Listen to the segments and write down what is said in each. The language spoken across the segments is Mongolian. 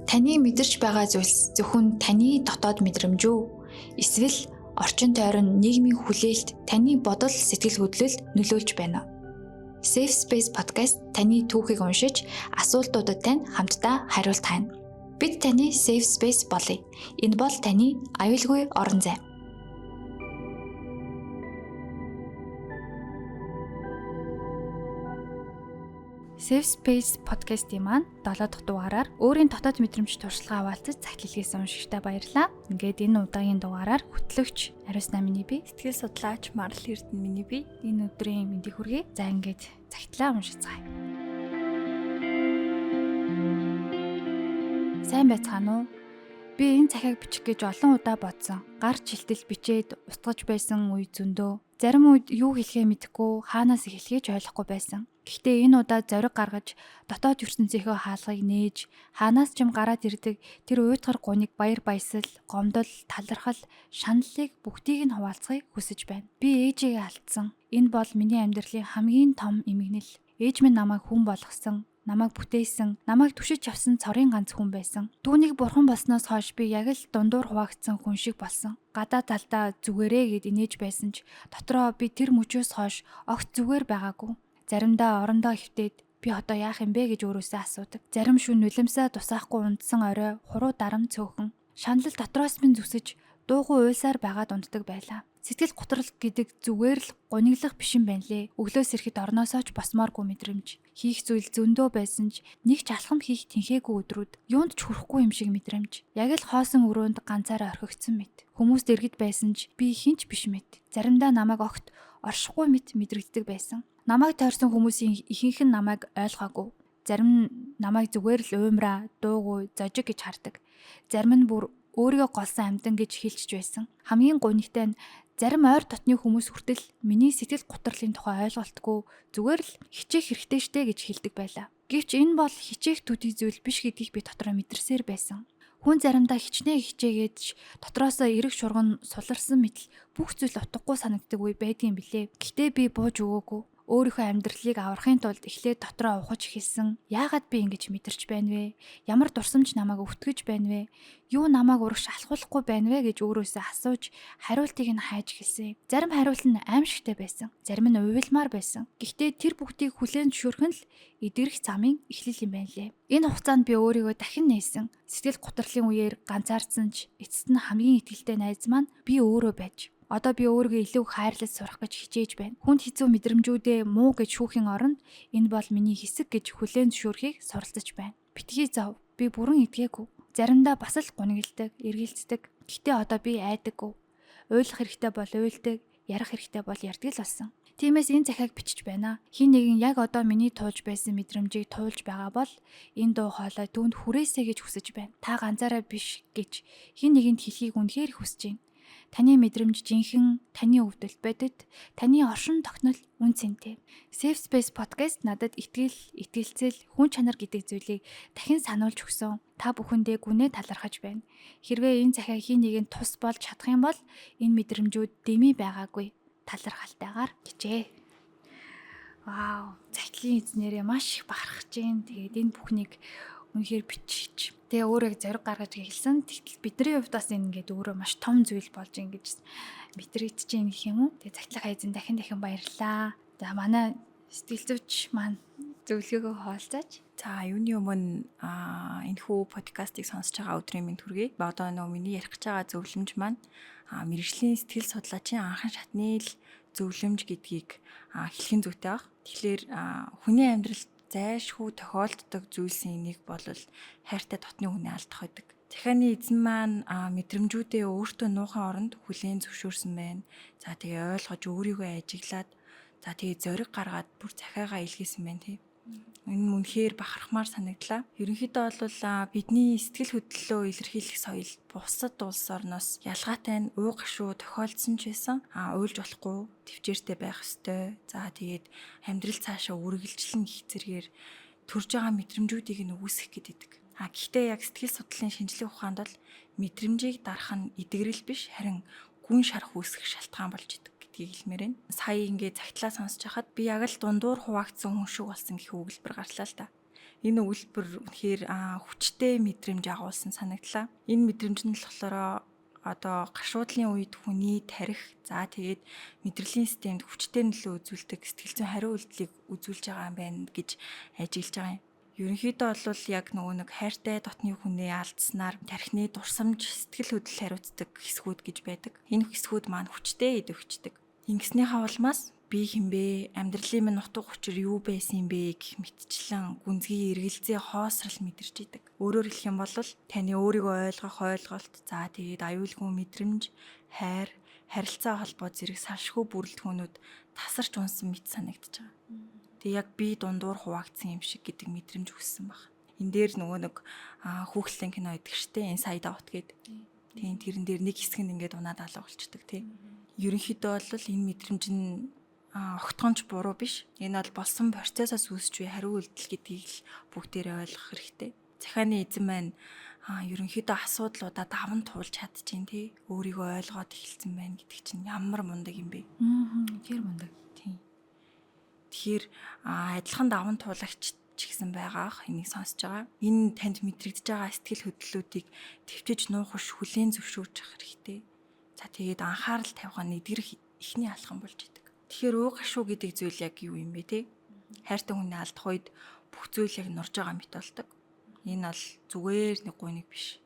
Таны мэдэрч байгаа зүйлс зөвхөн таны дотоод мэдрэмж үү? Эсвэл орчин тойрон нийгмийн хүлээлт таны бодол сэтгэл хөдлөлд нөлөөлж байна уу? Safe Space podcast таны түүхийг уншиж, асуултуудад тань хамтдаа хариулт хайна. Бид таны Safe Space болъё. Энэ бол таны аюулгүй орон зай. Safe Space podcast-ийн маань 7 дахь дугаараар өөрийн дотоод мэдрэмж туршлагаа хаваалцаж захидлээс уншигчтай баярлалаа. Ингээд энэ удаагийн дугаараар хөтлөгч Ариусна миний бие, сэтгэл судлаач Марл Эрдэнэ миний бие энэ өдрийн мэндийг хүргэе. За ингээд захидлаа уншицгаая. Сайн байцгаана уу? Би энэ захиаг бичих гэж олон удаа бодсон. Гар жилтэл бичээд устгаж байсан үе зөндөө. Зарим үед юу хэлэхээ мэдэхгүй, хаанаас эхлэхээ ч ойлгохгүй байсан. Гэхдээ энэ удаа зориг гаргаж, дотоод ертөнцийнхөө хаалгыг нээж, хаанаас ч юм гараад ирдэг тэр уйтгар гуниг баяр баясал, гомдол, талархал, шаналлыг бүгдийг нь хуваалцахыг хүсэж байна. Би ээжигээ алдсан. Энэ бол миний амьдралын хамгийн том эмгэнэл. Ээж минь намайг хүн болгосон, намайг бүтээсэн, намайг түшиж авсан цорын ганц хүн байсан. Түүнийг бурхан болсноос хойш би яг л дундуур хуваагдсан хүн шиг болсон. Гадаа талдаа зүгээрээ гэд инээж байсан ч дотроо би тэр мөчөөс хойш огт зүгээр байгаагүй. Заримдаа орондоо хөвтөөд би одоо яах юм бэ гэж өөрөөсөө асуудаг. Зарим шүн нулимсаа тусаахгүй унтсан орой хуруу дарам цөөхөн. Шанал дотроос минь зүсэж дуугүй уйлсаар байгаад унтдаг байлаа. Сэтгэл готрол гэдэг зүгээр л гуниглах биш юм байна лээ. Өглөөс ирэхэд орноосоо ч басмааргүй мэдрэмж. Хийх зүйл зөндөө байсан ч нэг ч алхам хийх тэнхээгүй өдрүүд, юунд ч хүрэхгүй юм шиг мэдрэмж. Яг л хоосон өрөөнд ганцаараа орхигдсон мэт. Хүмүүст иргэд байсан ч би хинч биш мэт. Заримдаа намайг огт оршихгүй мэт мэдрэгддэг байсан. Намайг тойрсон хүмүүсийн ихэнх нь намайг ойлгоогүй. Зарим нь намайг зүгээр л уймраа, дуугүй, зожиг гэж хардаг. Зарим нь бүр өөрийгөө голсон амьтан гэж хэлчихж байсан. Хамгийн гунигтай нь зарим ойр дотны хүмүүс хүртэл миний сэтгэл готрлын тухай ойлголтгүй зүгээр л хичээх хэрэгтэй штэ гэж хэлдэг байлаа. Гэвч энэ бол хичээх төдий зүйл биш гэдгийг би дотроо мэдэрсээр байсан. Хүн заримдаа хичнээн хичээгээд дотроосоо эрэг шурган суларсан мэтэл бүх зүйл утгагүй санагддаг үе байдгийн билээ. Гэхдээ би бууж өгөөгүй. Өөрийнхөө амьдралыг аврахын тулд эхлээд дотроо ухаж эхэлсэн. Яагаад би ингэж мэдэрч байна вэ? Ямар дурсамж намайг өвтгөж байна вэ? Юу намайг урагш алхуулахгүй байна вэ гэж өөрөөсөө асууж хариултыг нь хайж эхэлсэн. Зарим хариулт нь аимшигтай байсан. Зарим нь уйлмаар байсан. Гэхдээ тэр бүгдийг хүлээн зөвшөөрөх нь л эдгэрэх замын эхлэл юм байна лээ. Энэ хугацаанд би өөрийгөө дахин нээсэн. Сэтгэл готрлын үеэр ганцаардсан ч эцэст нь хамгийн ихтэй найз маань би өөрөө байж. Одоо би өөрийгөө илүү хайрлаж сурах гэж хичээж байна. Хүнд хэцүү мэдрэмжүүдээ муу гэж шүүхийн оронд энэ бол миний хэсэг гэж хүлээн зөвшөөрөхийг суралцаж байна. Битгий зов. Би бүрэн идгээгүй. Заримдаа бас л гунигддаг, эргэлздэг. Гэхдээ одоо би айдаггүй. Уйлах хэрэгтэй бол уйлдаг, ярих хэрэгтэй бол ярьдаг л болсон. Тиймээс энэ захиаг бичиж байна. Хин нэгэн яг одоо миний туулж байсан мэдрэмжийг туулж байгаа бол энэ дуу хоолой түүнд хүрээсэй гэж хүсэж байна. Та ганцаараа биш гэж хин нэгэнд хэлхийг үнэхээр хүсэж байна. Таны мэдрэмж жинхэнэ таны өвдөлт бодит, таны оршин тогтнол үн цэнтэй. Safe Space podcast надад итгэл, итгэлцэл, хүн чанар гэдэг зүйлийг дахин сануулж өгсөн. Та бүхэндээ гүнээ талархаж байна. Хэрвээ энэ захиа хин нэгэн тус болж чадах юм бол энэ мэдрэмжүүд дэмий байгаагүй. Талархалтайгаар гэжээ. Вау, захидлын эзнэрээ маш их бахархаж байна. Тэгээд энэ бүхнийг үнэхээр бичиж. Тэгээ өөрөө зориг гаргаж эхэлсэн. Тэгтэл бидний хувьд бас энэ ингээд өөрөө маш том зүйл болж ингэж мэдрэгдэж байна гэх юм уу. Тэгээ захидлах хайзан дахин баярлалаа. За манай сэтгэл зүйч маань зөвлөгөөгөө хуваалцаач. За юуны өмнө энэ хүү подкастыг сонсож байгаа өдрийн мэнд хүргэе. Одоо миний ярих гэж байгаа зөвлөмж маань мэргэжлийн сэтгэл судлаачийн анхан шатны л зөвлөмж гэдгийг хэлхэн зүйтэй баг. Тэгэхээр хүний амьдралд зайлшгүй тохиолддог зүйлсийн нэг бол хайртай дотны хүний алдах байдаг. Захианы эзэн маань мэдрэмжүүдээ өөртөө нуухан оронд хүлээн зөвшөөрсөн байна. За тэгээ ойлгож өөрийгөө ажиглаад за тэгээ зориг гаргаад бүр захиагаа илгээсэн байна тий. Энэ үнэхээр бахархмаар санагдлаа. Ерөнхийдөө бол бидний сэтгэл хөдлөлөө илэрхийлэх соёл бусад улс орноос ялгаатай нь уу гашуу тохиолдсон ч байсан. Уйлж болохгүй, төвчээртэй байх ёстой. За тэгээд амьдрал цаашаа үргэлжлэн гих зэргээр төрж байгаа мэдрэмжүүдийг нь үүсгэх гэдэг. Гэхдээ яг сэтгэл судлалын шинжилгээ ухаанд бол мэдрэмжийг дарах нь эдгэрэл биш, харин гүн шарах үүсгэх шалтгаан болж идэг. Хэлмээр байна. Сая ингээд цагтлаа сонсож хахад би яг л дундуур хуваагдсан хүн шиг болсон гэх өгүүлбэр гарчлаа л та. Энэ өгүүлбэр үнэхээр хүчтэй мэдрэмж агуулсан санагдлаа. Энэ мэдрэмж нь болохоор одоо гашуудлын үед хүний тарих, за тэгээд мэдрэлийн системд хүчтэй нөлөө үзүүлдэг сэтгэл зүйн хариу үйлдэлийг үзүүлж байгаа юм байна гэж ажиглаж байгаа юм. Ерөнхийдөө бол яг нөгөө нэг хайртай дотны хүнээ алдснаар тархины дурсамж, сэтгэл хөдлөл хариуцдаг хэсгүүд гэж байдаг. Энэ хэсгүүд маань хүчтэй идэвхждэг. Ингэснийхээ улмаас би хинбэ, амьдралын минь утга учир юу байсан юм бэ гэх мэтчлэн гүнзгий эргэлзээ хоосрал мэдэрч идэг. Өөрөөр хэлэх юм бол таны өөрийгөө ойлгох ойлголт, за тэгээд аюулгүй мэдрэмж, хайр, харилцаа холбоо зэрэг салшгүй бүрэлдэхүүнүүд тасарч унсан мэт санагдаж байгаа. Тэг яг би дундуур хуваагдсан юм шиг гэдэг мэдрэмж өссөн баг. Энэ дээр нөгөө нэг хүүхэлдэйн кино байдаг штэ, энэ Саида Бот гэдэг. Тийм тэрэн дээр нэг хэсэг нь ингээд унаад алга болчдөг тий. Ерөнхийдөө бол энэ мэдрэмж нь огтхонч буруу биш. Энэ бол болсон процессоос үүсч буй хариу үйлдэл гэдгийг л бүгдээрээ ойлгох хэрэгтэй. Захааны эзэн маань ерөнхийдөө асуудлуудаа даван туулж чадчихээн тий. Өөрийгөө ойлгоод эхэлсэн байна гэдэг чинь ямар мундаг юм бэ? Тэр мундаг. Тийм. Тэгэхээр адилхан даван туулагч ч гэсэн байгаах энийг сонсож байгаа. Энэ танд мэдрэгдэж байгаа сэтгэл хөдлөлүүдийг төвчж нуухш хүлээн зөвшөөрч явах хэрэгтэй. За тэгээд анхаарал тавих нь эдгэрэх ихний алхам болж идэг. Тэгэхээр уу гашуу гэдэг зүйл яг юу юм бэ те? Хайртай хүнээ алдах үед бүх зүйл яг нурж байгаа мэт болдог. Энэ бол зүгээр нэг гуйныг биш.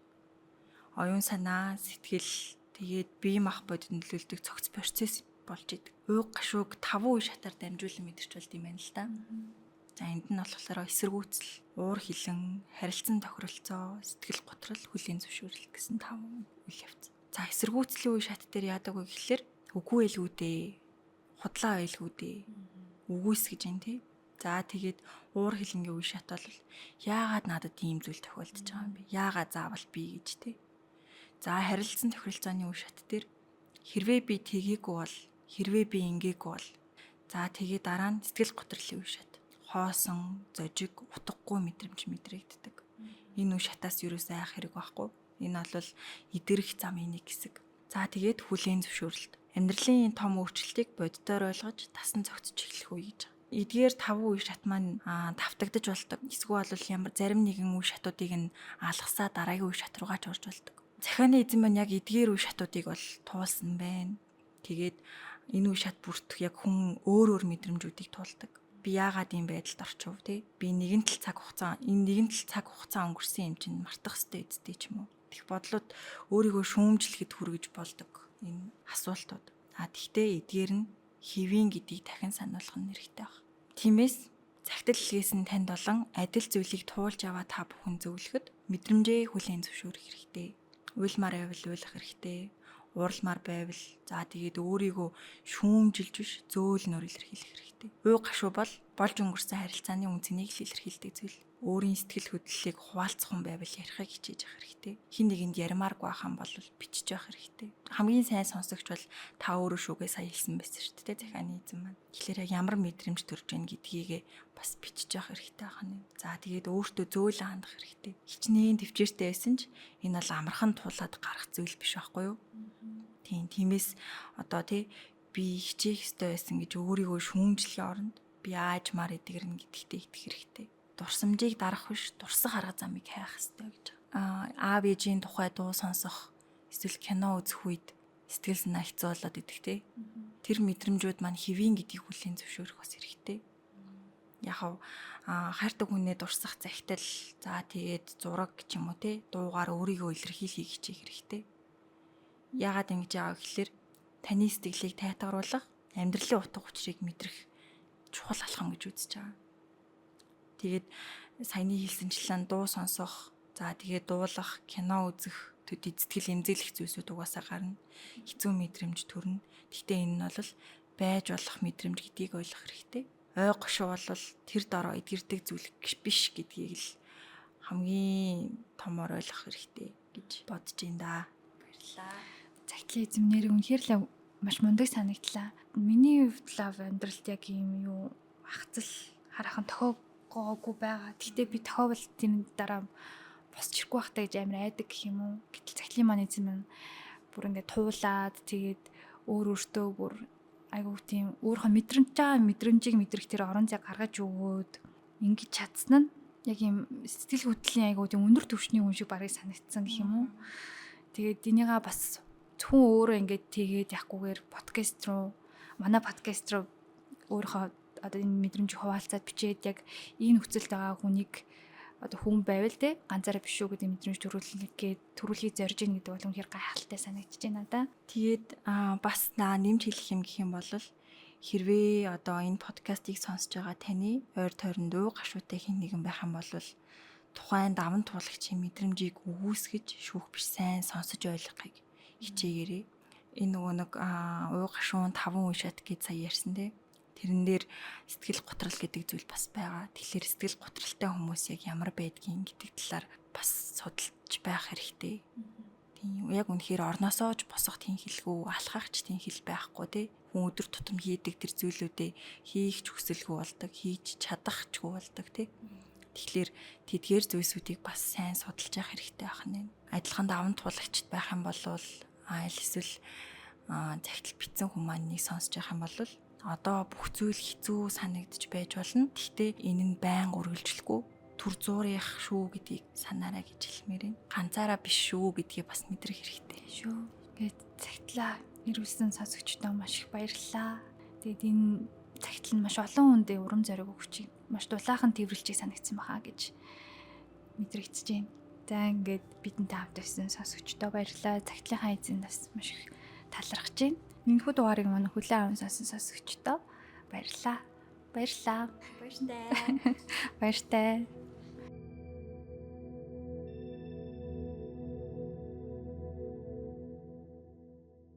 Оюун санаа, сэтгэл, тэгээд бие мах бодит нөлөөлдөг цогц процесс болж идэг. Уу гашууг 5 үе шатаар дамжуулан мэдэрч болд юм байна л да. За энд нь болохоор эсэргүүцэл, уур хилэн, харилцан тохиролцоо, сэтгэл готрол, хүлээн зөвшөөрөл гэсэн 5 үйл явц. За эсэргүүцлийн үе шат дээр яадаг вэ гэхэлэр үгүй элгүүдээ, худлаа байлгүүдээ, үгүйс гэж юм тий. За тэгээд уур хилэнгийн үе шат бол яагаад надад ийм зүйл тохиолдож байгаа юм бэ? Яагаад заавал би гэж тий. За харилцан тохиролцооны үе шат дээр хэрвээ би тгээгүй бол, хэрвээ би ингээгүй бол, за тэгээд дараа нь сэтгэл готрлын үе шат. Хоосон, зожиг, утгагүй мэдрэмж мэдрэгддэг. Энэ үе шатаас юусоо айх хэрэг байхгүй. Энэ бол эдгэрэх замын нэг хэсэг. За тэгээд хүлээн зөвшөөрөлт. Амьдралын том өөрчлөлтийг боддоор ойлгож тасан цогцож эхлэх үе гэж. Эдгээр 5 үе шат маань давтагдаж болдог. Эсвэл ямар зарим нэгэн үе шатуудыг нь алгасаа дараагийн үе шат руугаа ч орж болдог. Захааны эзэн маань яг эдгээр үе шатуудыг бол туулсан байна. Тэгээд энэ үе шат бүртэх яг хүн өөр мэдрэмжүүдийг туулдаг. Би яагаад ийм байдалд орчов те? Би нэгэн цаг хугацаа өнгөрсөн юм чинь мартах ёстой эцтэй ч юм уу. Тэг бодлоод өөрийгөө шүүмжлэхэд хүргэж болдог энэ асуултууд. Тэгтээ эдгээр нь хэвийн гэдгийг дахин сануулах нь хэрэгтэй баг. Тиймээс загтал хэлгээс нь танд болон адил зүйлийг туулж аваа та бүхэн зөвлөхөд мэдрэмжээ хүлээн зөвшөөрөх хэрэгтэй. Уйлмаар байвал уйлах хэрэгтэй. Уралмаар байвал за тэгээд өөрийгөө шүүмжилж биш зөөлнөр илэрхийлэх хэрэгтэй. Уу гашуу бол болж өнгөрсөн харилцааны үнцнийг л илэрхийлдэг зүйл. Өөрийн сэтгэл хөдлөлийг хуваалцах хүн байвал ярихыг хичээж явах хэрэгтэй. Хин нэгэнд ярмааргүй ахын бол бичиж явах хэрэгтэй. Хамгийн сайн сонсогч бол та өөрөө шүүгээ сая хэлсэн байсан шүү дээ захааны эзэн маань. Тэгэхээр яг ямар мэдрэмж төрж байна гэдгийг бас бичиж явах хэрэгтэй байна. За тэгээд өөртөө зөөлөн хандах хэрэгтэй. Хичнээн төвчээртэй байсан ч энэ бол амархан тулаад гарах зүйл биш байхгүй юу? Тиймээс одоо би хичээх ёстой байсан гэж өөрийгөө шүүмжлэхийн оронд би аажмаар эдгэрнэ гэдэгтээ итгэх хэрэгтэй. Дурсамжийг дарах биш, дурсах арга замыг хайх хэрэгтэй гэж байна. Аав ээжийн тухай дуу сонсох, эсвэл кино үзэх үед сэтгэл санаа хэцүү болоод идэх те. Тэр мэдрэмжүүд маань хэвийн гэдгийг хүлээн зөвшөөрөх бас хэрэгтэй. Яг хайртай хүнээ дурсах захидал, за тэгээд зураг ч юм уу те, дуугаар өөрийгөө илэрхийлэхийг хичээх хэрэгтэй. Яагаад ингэж яав гэхэлэр таны сэтгэлийг тайтгаруулах, амьдралын утга учирыг мэдрэх чухал алхам гэж үзэж байгаа. Тэгээд саяны хэлсэнчлэн дуу сонсох, за тэгээд дуулах, кино үзэх, төдий сэтгэл эмзэглэх зүйлсүүд угаасаа гарна. Хэцүү мэдрэмж төрнө. Гэхдээ энэ нь бол байж болох мэдрэмж гэдгийг ойлгох хэрэгтэй. Ой гошуу бол тэр дороо эдгэрдэг зүйл биш гэдгийг л хамгийн томоор ойлгох хэрэгтэй гэж бодож байна да. Баярлалаа. Загтлын эзэм нэр үнэхээр л маш мундаг санагдлаа. Миний хувьд л амьдралд яг юм юу хацал хараахан тохиогоогүй байгаа. Гэхдээ би тохиовол тийм дараа босч ирэхгүй байхтаа гэж амар айдаг гэх юм уу. Гэтэл загтлын маань эзэм нь бүр ингээд туулаад тэгээд өөртөө бүр айгуу тийм өөрийнхөө мэдрэмжийг мэдрэх тэр орон зай гаргаж өгөөд ингэж чадсан нь яг юм сэтгэл хөдлөлийн айгуу тийм өндөр түвшний хүн шиг барыг санагдсан гэх юм уу. Тэгээд энийгээ бас зөвхөн өөрөө ингээд тэгээд яхгүйгээр манай подкаст руу өөрийнхөө одоо энэ мэдрэмжийг хуваалцаад бичээд яг энэ нөхцөлд байгаа хүнийг одоо хүн байвал те ганцаараа биш үү гэдэг мэдрэмж төрүүлхийг зорж ийн гэдэг бол үнэхээр гайхалтай санагдаж байна да. Тэгээд бас нэмж хэлэх юм гэх юм бол хэрвээ одоо энэ подкастыг сонсож байгаа таны ойр тойронд уу гашуутай хэн нэгэн байх юм бол тухайн даван туулагчийн мэдрэмжийг өгөөсгөж шүүх биш сайн сонсож ойлгохыг хичээгээрэй. Энэ нөгөө нэг уу гашуун 5 үе шат гэж сая ярьсан те. Тэрэн дээр сэтгэл готрол гэдэг зүйл бас байгаа. Тэгэхээр сэтгэл готролтой хүмүүс яг ямар байдгийг гэдэг талаар бас судалж байх хэрэгтэй. Тийм яг үнэхээр орносоо ч босох тийм хэлгүй, алхахч тийм хэл байхгүй те. Хүн өдөр тутам хийдэг тэр зүйлүүдээ хийх ч хүсэлгүй болдог, хийж чадахчгүй болдог те. Тэгэхээр тэдгээр зүйлсүүдийг бас сайн судалж явах хэрэгтэй байна. Адилхан даван туулагчд байх юм бол аль эсвэл захидал битсэн хүмүүнийг сонсож явах юм бол одоо бүх зүйл хэцүү санагдаж байж болно. Гэхдээ энэ нь байн үргэлжлэхгүй түр зуурих шүү гэдгийг санаарай гэж хэлмээр байна. Ганцаараа биш шүү гэдгийг бас мэдрэх хэрэгтэй шүү. Гэт цагтлаа ирүүлсэн сонсогчдоо маш их баярлалаа. Тэгээд энэ цагтл нь маш олон хүндээ урам зориг өгч маш дулаахан тэмдэглэжийг санагдсан баха гэж мэдрэгдэж байна. За ингээд бидэнтэй хамт байсан сонсогчдоо баярлалаа. Цагтлынхаа эзэн бас маш их талархаж байна. Энэхүү дугаарыг манай хүлээн аван сонсон сонсогчдоо баярлалаа. Баярлалаа. Баяртай. Баяртай.